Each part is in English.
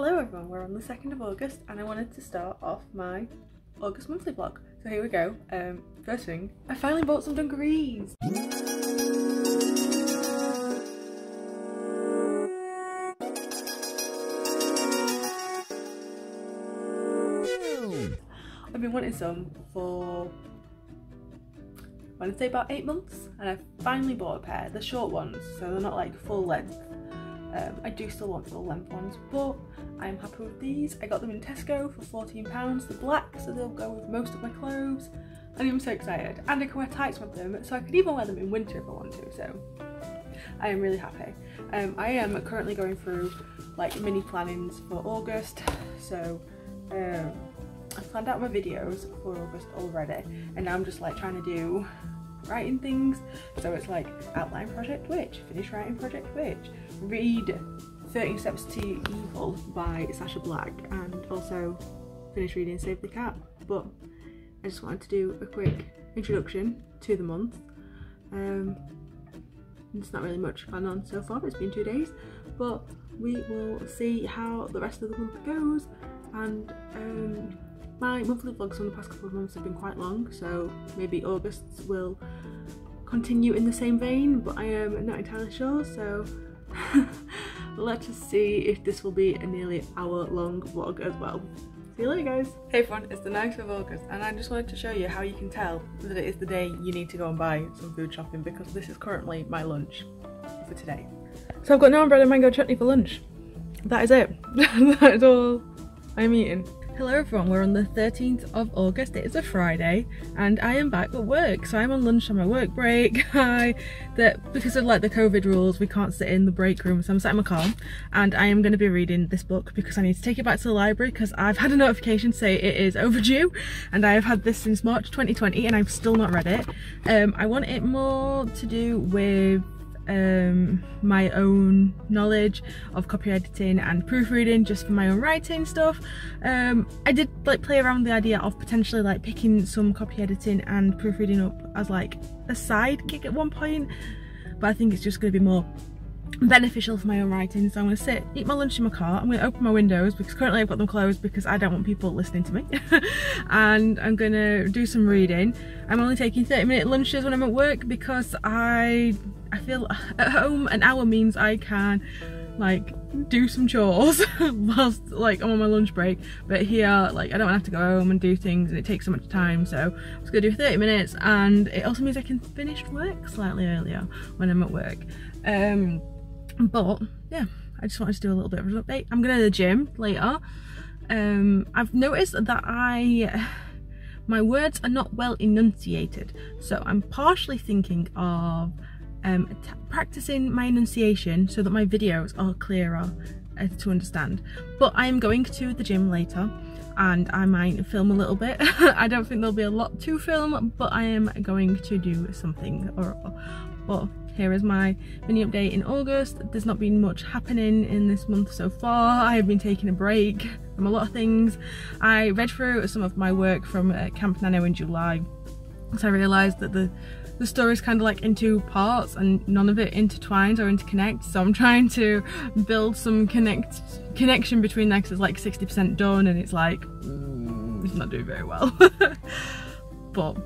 Hello everyone, we're on the 2nd of August and I wanted to start off my August monthly vlog. So here we go. First thing, I finally bought some dungarees. I've been wanting some for, I want to say about 8 months, and I finally bought a pair. They're short ones, so they're not like full length. I do still want full length ones, but I am happy with these. I got them in Tesco for £14. They're black, so they'll go with most of my clothes, and I'm so excited. And I can wear tights with them, so I could even wear them in winter if I want to, so I am really happy. I am currently going through like mini plannings for August, so I've planned out my videos for August already, and now I'm just like trying to do writing things. So it's like outline project which, finish writing project which, read 13 Steps to Evil by Sacha Black, and also finish reading Save the Cat. But I just wanted to do a quick introduction to the month. There's not really much gone on so far, it's been 2 days, but we will see how the rest of the month goes. And my monthly vlogs from the past couple of months have been quite long, so maybe August will continue in the same vein, but I am not entirely sure, so let's just see if this will be a nearly hour-long vlog as well. See you later, guys! Hey everyone, it's the 9th of August, and I just wanted to show you how you can tell that it is the day you need to go and buy some food shopping, because this is currently my lunch for today. So I've got naan bread and mango chutney for lunch. That is it. That is all I'm eating. Hello everyone, we're on the 13th of August, it is a Friday, and I am back at work. So I'm on lunch on my work break. Because of like the COVID rules, we can't sit in the break room, so I'm sat in my car, and I am going to be reading this book because I need to take it back to the library because I've had a notification say it is overdue, and I have had this since March 2020 and I've still not read it. I want it more to do with my own knowledge of copy editing and proofreading, just for my own writing stuff. I did like play around with the idea of potentially like picking some copy editing and proofreading up as like a side gig at one point, but I think it's just going to be more beneficial for my own writing. So I'm going to sit, eat my lunch in my car, I'm going to open my windows because currently I've got them closed because I don't want people listening to me and I'm going to do some reading. I'm only taking 30-minute lunches when I'm at work because I feel at home an hour means I can like do some chores whilst like I'm on my lunch break, but here like I don't have to go home and do things and it takes so much time, so I'm just going to do 30 minutes, and it also means I can finish work slightly earlier when I'm at work. But yeah, I just wanted to do a little bit of an update. I'm going to the gym later. I've noticed that my words are not well enunciated, so I'm partially thinking of practicing my enunciation so that my videos are clearer to understand. But I am going to the gym later and I might film a little bit. I don't think there'll be a lot to film, but I am going to do something. But here is my mini update in August. There's not been much happening in this month so far. I have been taking a break from a lot of things. I read through some of my work from Camp Nano in July, so I realised that the story's kind of like in 2 parts and none of it intertwines or interconnects, so I'm trying to build some connection between that because it's like 60% done and it's like it's not doing very well. But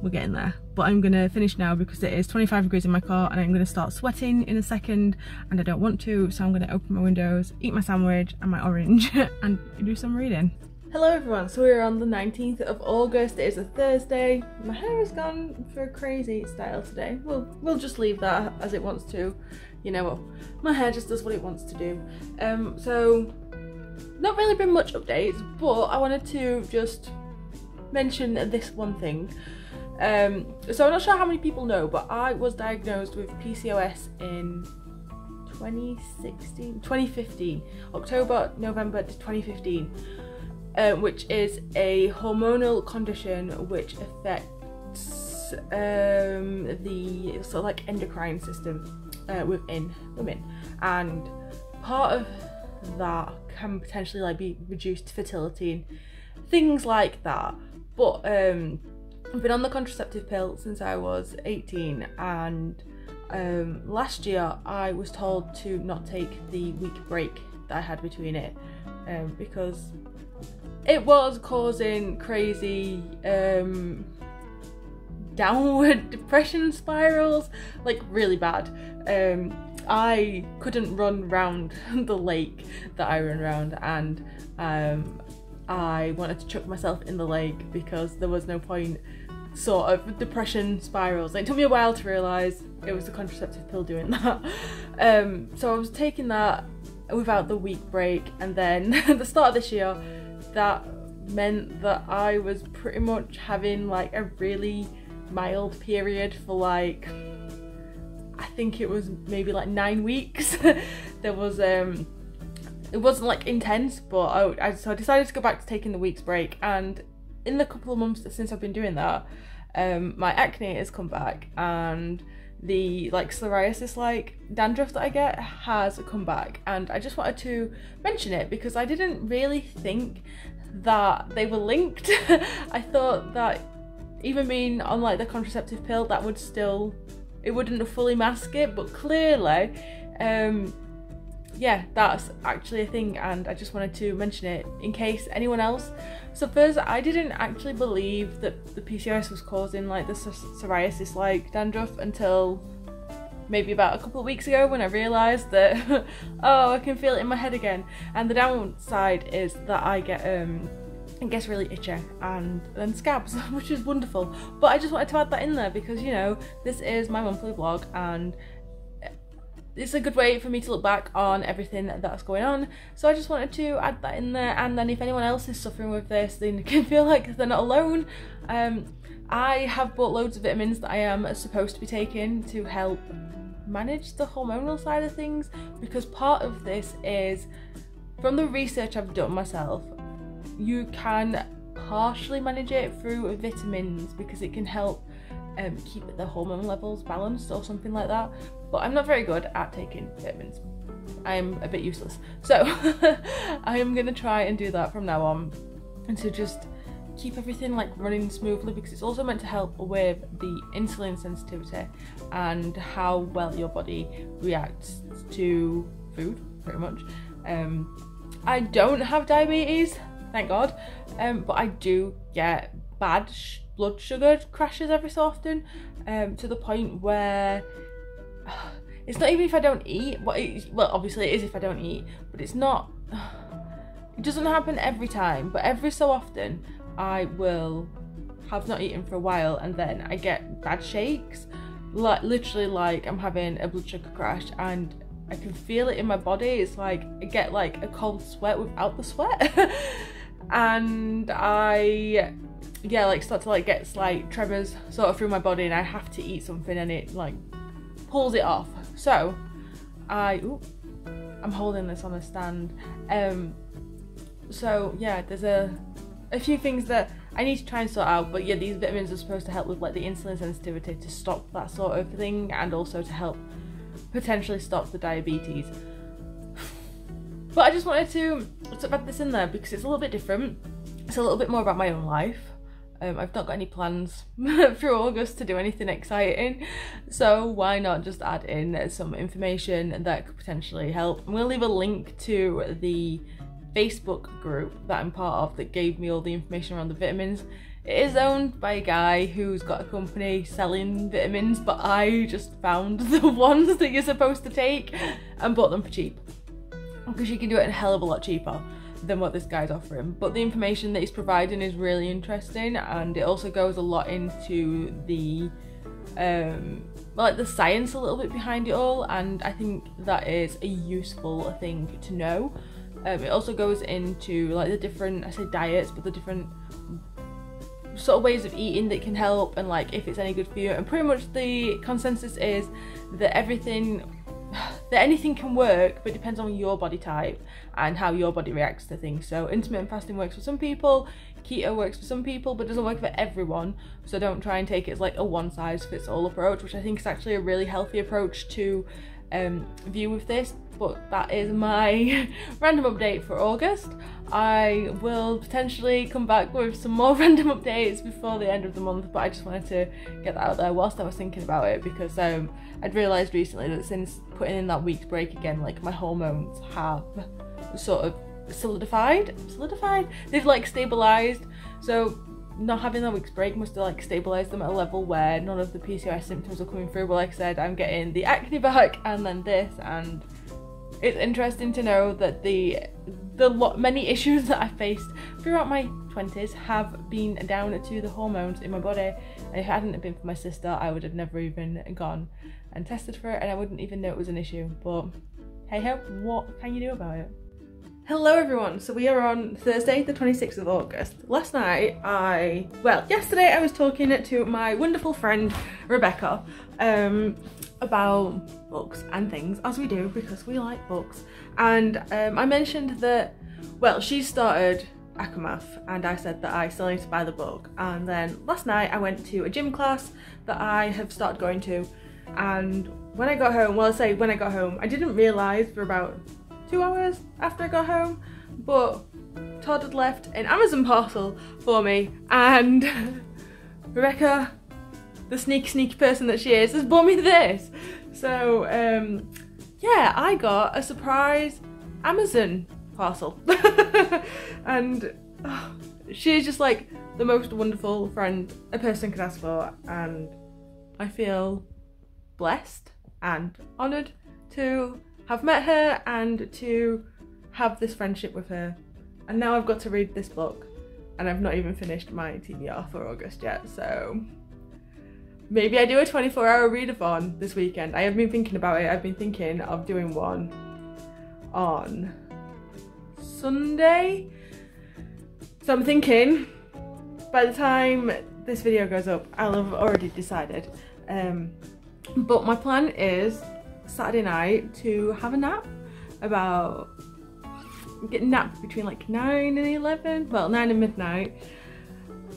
we're getting there. But I'm gonna finish now because it is 25 degrees in my car and I'm gonna start sweating in a second and I don't want to, so I'm gonna open my windows, eat my sandwich and my orange and do some reading. Hello everyone, so we're on the 19th of August, it is a Thursday. My hair has gone for a crazy style today. We'll just leave that as it wants to. You know what, my hair just does what it wants to do. So not really been much updates, but I wanted to just mention this one thing. So I'm not sure how many people know, but I was diagnosed with PCOS in 2015, October, November 2015. Which is a hormonal condition which affects the sort of like endocrine system within women, and part of that can potentially like be reduced fertility and things like that. But I've been on the contraceptive pill since I was 18, and last year I was told to not take the week break that I had between it, because it was causing crazy downward depression spirals, like really bad. I couldn't run round the lake that I run around, and I wanted to chuck myself in the lake because there was no point. Sort of depression spirals. It took me a while to realise it was the contraceptive pill doing that. So I was taking that without the week break, and then at the start of this year that meant that I was pretty much having like a really mild period for like, I think it was maybe like 9 weeks. There was it wasn't like intense, but so I decided to go back to taking the week's break, and in the couple of months since I've been doing that, my acne has come back, and the like psoriasis like dandruff that I get has come back, and I just wanted to mention it because I didn't really think that they were linked. I thought that even being on like the contraceptive pill, that would still, it wouldn't fully mask it, but clearly yeah, that's actually a thing, and I just wanted to mention it in case anyone else suffers. I didn't actually believe that the PCOS was causing like the psoriasis like dandruff until maybe about a couple of weeks ago, when I realised that oh, I can feel it in my head again. And the downside is that I get it gets really itchy and then scabs, which is wonderful. But I just wanted to add that in there because, you know, this is my monthly vlog, and it's a good way for me to look back on everything that's going on. So I just wanted to add that in there, and then if anyone else is suffering with this, they can feel like they're not alone. I have bought loads of vitamins that I am supposed to be taking to help manage the hormonal side of things, because part of this is, from the research I've done myself, you can partially manage it through vitamins because it can help keep the hormone levels balanced or something like that. But I'm not very good at taking vitamins. I'm a bit useless. So I am going to try and do that from now on, and to just keep everything like running smoothly, because it's also meant to help with the insulin sensitivity and how well your body reacts to food, pretty much. I don't have diabetes, thank God, but I do get bad blood sugar crashes every so often, to the point where it's not even if I don't eat. Well, obviously it is if I don't eat, but it's not, it doesn't happen every time, but every so often I will have not eaten for a while, and then I get bad shakes, like literally like I'm having a blood sugar crash, and I can feel it in my body. It's like I get like a cold sweat without the sweat. And I like start to like get slight tremors sort of through my body, and I have to eat something and it like pulls it off. So I'm holding this on a stand. So yeah, there's a few things that I need to try and sort out, but yeah, these vitamins are supposed to help with like the insulin sensitivity, to stop that sort of thing, and also to help potentially stop the diabetes. But I just wanted to sort of add this in there because it's a little bit different. It's a little bit more about my own life. I've not got any plans through August to do anything exciting, so why not just add in some information that could potentially help. I'm going to leave a link to the Facebook group that I'm part of that gave me all the information around the vitamins. It is owned by a guy who's got a company selling vitamins, but I just found the ones that you're supposed to take and bought them for cheap, because you can do it a hell of a lot cheaper than what this guy's offering. But the information that he's providing is really interesting, and it also goes a lot into the like the science a little bit behind it all, and I think that is a useful thing to know. It also goes into like the different, I say diets, but the different sort of ways of eating that can help, and like if it's any good for you. And pretty much the consensus is that anything can work, but it depends on your body type and how your body reacts to things. So intermittent fasting works for some people, keto works for some people, but doesn't work for everyone. So don't try and take it as like a one size fits all approach, which I think is actually a really healthy approach to view with this. But that is my random update for August. I will potentially come back with some more random updates before the end of the month, but I just wanted to get that out there whilst I was thinking about it, because I'd realised recently that since putting in that week's break again, like my hormones have sort of solidified. They've like stabilized, so not having that week's break must have like stabilized them at a level where none of the PCOS symptoms are coming through. But like I said, I'm getting the acne back and then this, and it's interesting to know that the many issues that I faced throughout my 20s have been down to the hormones in my body. And if it hadn't been for my sister, I would have never even gone and tested for it, and I wouldn't even know it was an issue. But hey ho, what can you do about it? Hello everyone, so we are on Thursday the 26th of August. Yesterday I was talking to my wonderful friend Rebecca about books and things, as we do because we like books, and I mentioned that, well, she started Akamath and I said that I still need to buy the book, and then last night I went to a gym class that I have started going to, and when I got home, I didn't realise for about 2 hours after I got home, but Todd had left an Amazon parcel for me, and Rebecca, the sneaky person that she is, has bought me this. So yeah, I got a surprise Amazon parcel and she's just like the most wonderful friend a person could ask for, and I feel blessed and honoured to have met her and to have this friendship with her. And now I've got to read this book, and I've not even finished my TBR for August yet, so maybe I do a 24-hour readathon this weekend. I have been thinking about it. I've been thinking of doing one on Sunday, so I'm thinking by the time this video goes up I'll have already decided, but my plan is Saturday night to have a nap, get napped between like 9 and 11, well 9 and midnight,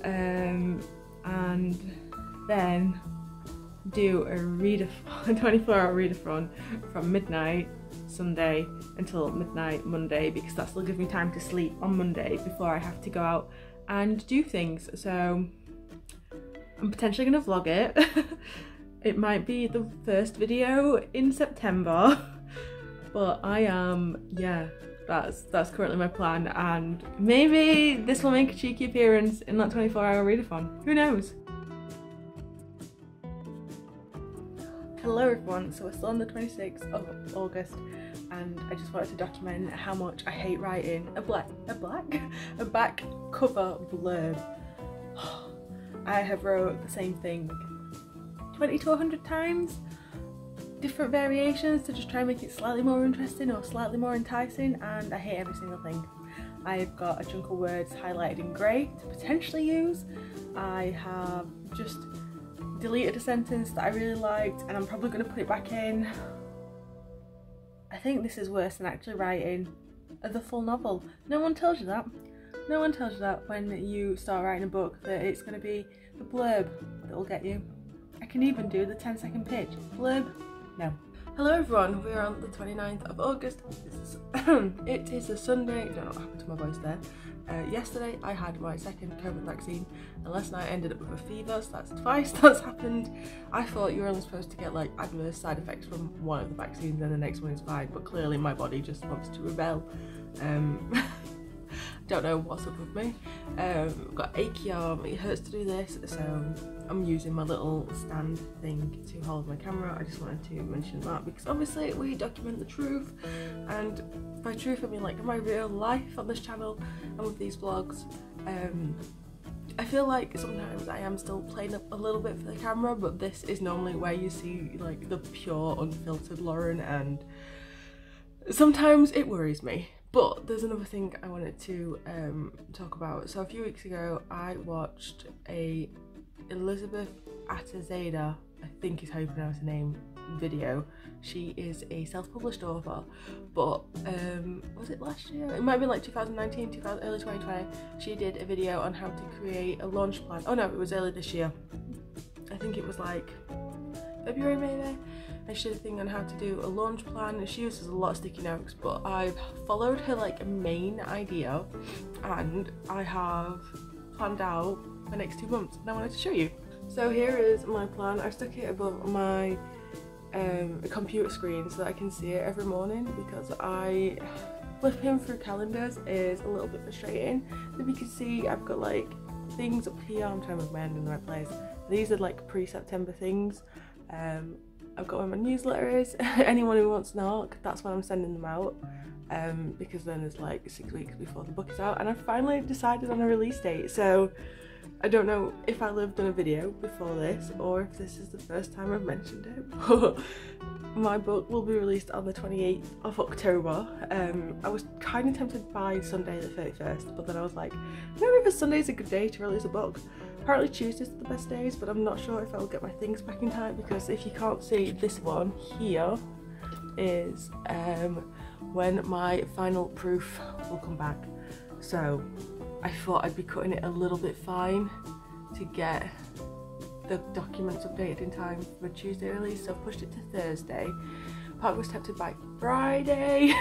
and then do a 24-hour readathon from midnight Sunday until midnight Monday, because that still gives me time to sleep on Monday before I have to go out and do things. So I'm potentially gonna vlog it. It might be the first video in September, but that's currently my plan, and maybe this will make a cheeky appearance in that 24-hour readathon. Who knows? Hello everyone, so we're still on the 26th of August, and I just wanted to document how much I hate writing a back cover blurb. I have wrote the same thing 20 to 100 times, different variations to just try and make it slightly more interesting or slightly more enticing, and I hate every single thing. I've got a chunk of words highlighted in grey to potentially use. I have just deleted a sentence that I really liked, and I'm probably going to put it back in. I think this is worse than actually writing the full novel. No one tells you that. No one tells you that when you start writing a book, that it's going to be the blurb that will get you. I can even do the 10-second pitch. Blurb? No. Hello everyone, we're on the 29th of August. It is a Sunday. I don't know what happened to my voice there. Yesterday I had my second COVID vaccine, and last night I ended up with a fever, so that's twice that's happened. I thought you were only supposed to get like adverse side effects from one of the vaccines and the next one is fine, but clearly my body just wants to rebel. Don't know what's up with me. I've got achy arm, it hurts to do this, so I'm using my little stand thing to hold my camera. I just wanted to mention that because obviously we document the truth, and by truth I mean like my real life on this channel and with these vlogs. I feel like sometimes I am still playing up a little bit for the camera, but this is normally where you see like the pure unfiltered Lauren, and sometimes it worries me. But there's another thing I wanted to talk about. So a few weeks ago I watched a Elizabeth Atazada, I think is how you pronounce her name, video. She is a self-published author, but was it last year? It might have been like 2019, early 2020. She did a video on how to create a launch plan. Oh no, it was early this year. I think it was like February maybe. And she did a thing on how to do a launch plan, and she uses a lot of sticky notes, but I've followed her like main idea and I have planned out the next 2 months, and I wanted to show you. So here is my plan. I stuck it above my computer screen so that I can see it every morning, because I flipping through calendars is a little bit frustrating. If you can see, I've got like things up here. I'm trying to move my hand in the right place. These are like pre-September things. I've got where my newsletter is. Anyone who wants an ARC, that's when I'm sending them out, because then there's like 6 weeks before the book is out, and I've finally decided on a release date. So I don't know if I'll have done a video before this or if this is the first time I've mentioned it, but my book will be released on the 28th of October. I was kind of tempted by Sunday the 31st, but then I was like, no, because Sunday's a good day to release a book. Apparently Tuesdays are the best days, but I'm not sure if I'll get my things back in time, because if you can't see, this one here is when my final proof will come back. So I thought I'd be cutting it a little bit fine to get the documents updated in time for a Tuesday release, so I've pushed it to Thursday. Part was tempted by Friday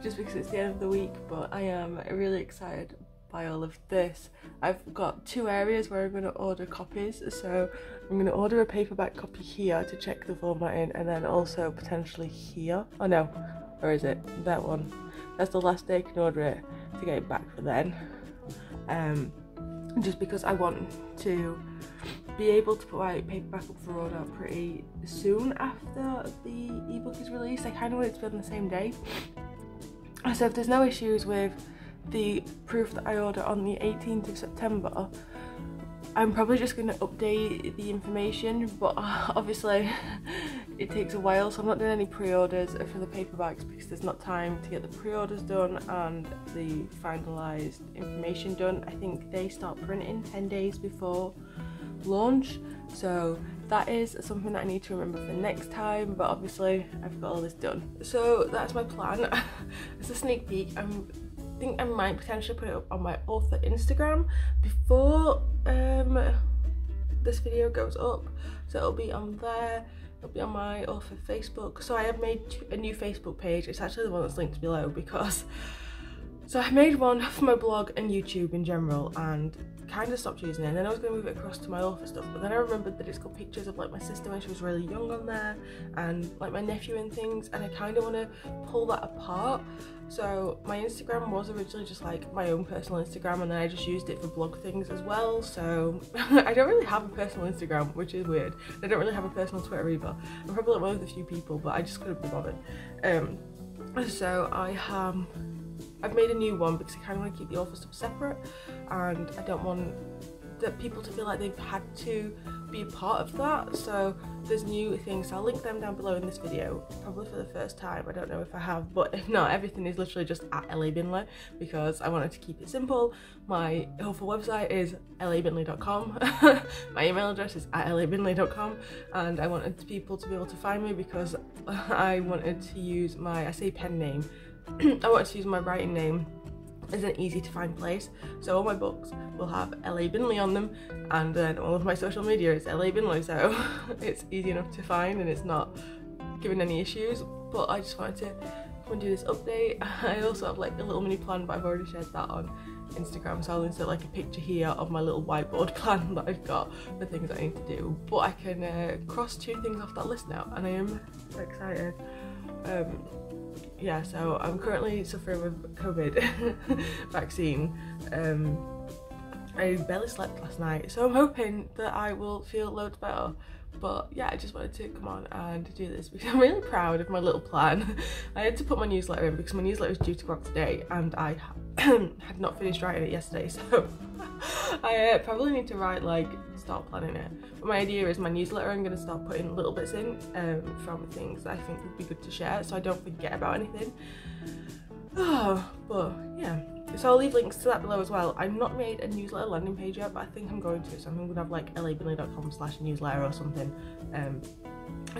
just because it's the end of the week, but I am really excited by all of this. I've got 2 areas where I'm going to order copies, so I'm going to order a paperback copy here to check the formatting, and then also potentially here. Oh no, where is it? That one. That's the last day I can order it to get it back for then. Just because I want to be able to put my paperback up for order pretty soon after the ebook is released. I kind of want it to be on the same day. So if there's no issues with the proof that I order on the 18th of September, I'm probably just going to update the information, but obviously it takes a while, so I'm not doing any pre-orders for the paperbacks because there's not time to get the pre-orders done and the finalised information done. I think they start printing 10 days before launch, so that is something that I need to remember for next time, but obviously I've got all this done. So that's my plan. As a sneak peek, I think I might potentially put it up on my author Instagram before this video goes up, so it'll be on there. It'll be on my author Facebook. So I have made a new Facebook page. It's actually the one that's linked below, because so I made one for my blog and YouTube in general and kind of stopped using it, and then I was going to move it across to my author stuff, but then I remembered that it's got pictures of like my sister when she was really young on there, and like my nephew and things, and I kind of want to pull that apart. So my Instagram was originally just like my own personal Instagram, and then I just used it for blog things as well. So I don't really have a personal Instagram, which is weird. I don't really have a personal Twitter either. I'm probably like one of the few people, but I just couldn't be bothered. So I've made a new one because I kind of want to keep the author stuff separate, and I don't want people to feel like they've had to be a part of that. So there's new things, so I'll link them down below in this video, probably for the first time. I don't know if I have, but if not, everything is literally just at LA because I wanted to keep it simple. My author website is labinley.com. My email address is at labinley.com, and I wanted people to be able to find me because I wanted to use my, I say pen name, I wanted to use my writing name as an easy to find place. So all my books will have LA Binley on them, and then all of my social media is LA Binley, so it's easy enough to find and it's not giving any issues. But I just wanted to come and do this update. I also have like a little mini plan, but I've already shared that on Instagram, so I'll insert like a picture here of my little whiteboard plan that I've got for things I need to do. But I can cross 2 things off that list now, and I am so excited. Yeah, so I'm currently suffering with COVID vaccine. I barely slept last night, so I'm hoping that I will feel loads better. But yeah, I just wanted to come on and do this because I'm really proud of my little plan. I had to put my newsletter in because my newsletter was due to go out today, and I had not finished writing it yesterday, so I probably need to start planning it. But my idea is my newsletter, I'm going to start putting little bits in from things that I think would be good to share, so I don't forget about anything. But yeah, so I'll leave links to that below as well. I've not made a newsletter landing page yet, but I think I'm going to, so I'm going to have like labinley.com/newsletter or something,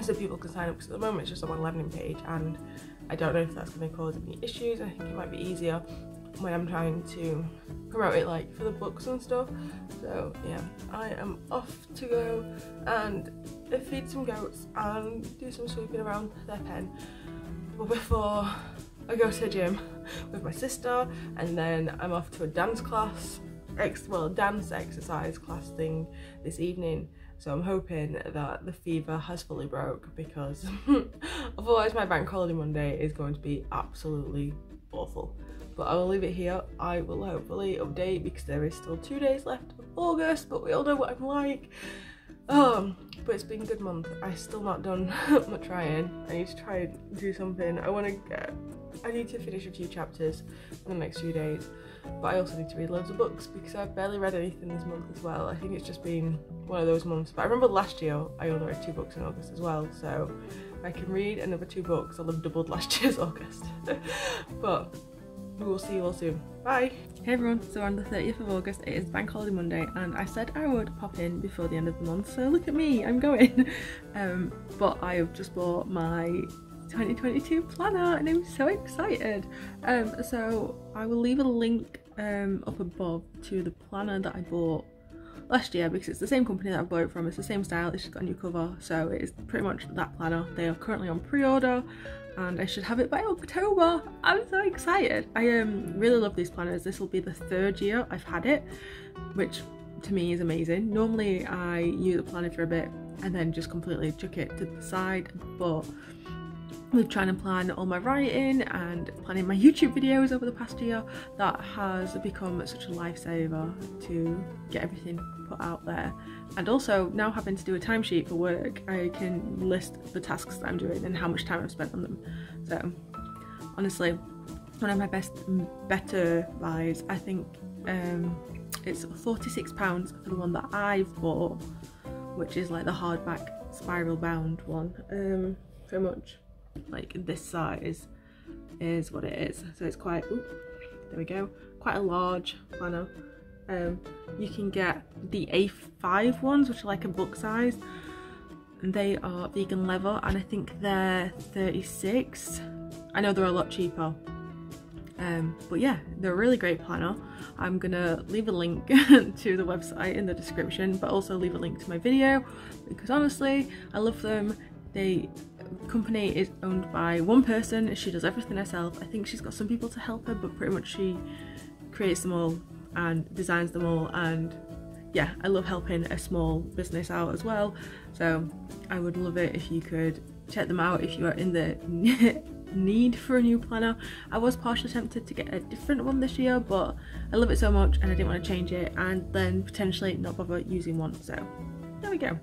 so people can sign up, because at the moment it's just on my landing page, and I don't know if that's going to cause any issues. I think it might be easier when I'm trying to promote it like for the books and stuff. So yeah, I am off to go and feed some goats and do some sweeping around their pen, but before I go to the gym with my sister, and then I'm off to a dance class, dance exercise class thing this evening. So I'm hoping that the fever has fully broke, because otherwise my bank holiday Monday is going to be absolutely awful. But I will leave it here. I will hopefully update because there is still 2 days left of August, but we all know what I'm like. But it's been a good month. I've still not done much writing. I need to try and do something. I need to finish a few chapters in the next few days, but I also need to read loads of books because I've barely read anything this month as well. I think it's just been one of those months. But I remember last year I only read 2 books in August as well, so if I can read another 2 books, I'll have doubled last year's August. But we will see you all soon. Bye! Hey everyone, so on the 30th of August it is Bank Holiday Monday, and I said I would pop in before the end of the month, so look at me, I'm going. But I have just bought my 2022 planner and I'm so excited. So I will leave a link up above to the planner that I bought last year because it's the same company that I bought it from. It's the same style, it's just got a new cover, so it is pretty much that planner. They are currently on pre-order and I should have it by October. I'm so excited. I really love these planners. This will be the 3rd year I've had it, which to me is amazing. Normally I use a planner for a bit and then just completely chuck it to the side, but with trying to plan all my writing and planning my YouTube videos over the past year, that has become such a lifesaver to get everything put out there. And also now having to do a timesheet for work, I can list the tasks that I'm doing and how much time I've spent on them. So honestly, one of my better buys. I think it's £46 for the one that I've bought, which is like the hardback spiral bound one. Pretty much like this size is what it is, so it's quite, there we go, quite a large planner. You can get the A5 ones, which are like a book size, and they are vegan leather and I think they're 36. I know they're a lot cheaper, but yeah, they're a really great planner. I'm gonna leave a link to the website in the description, but also leave a link to my video because honestly I love them. The company is owned by one person. She does everything herself. I think she's got some people to help her, but pretty much she creates them all and designs them all. And yeah, I love helping a small business out as well, so I would love it if you could check them out if you are in the need for a new planner. I was partially tempted to get a different one this year, but I love it so much and I didn't want to change it and then potentially not bother using one, so there we go.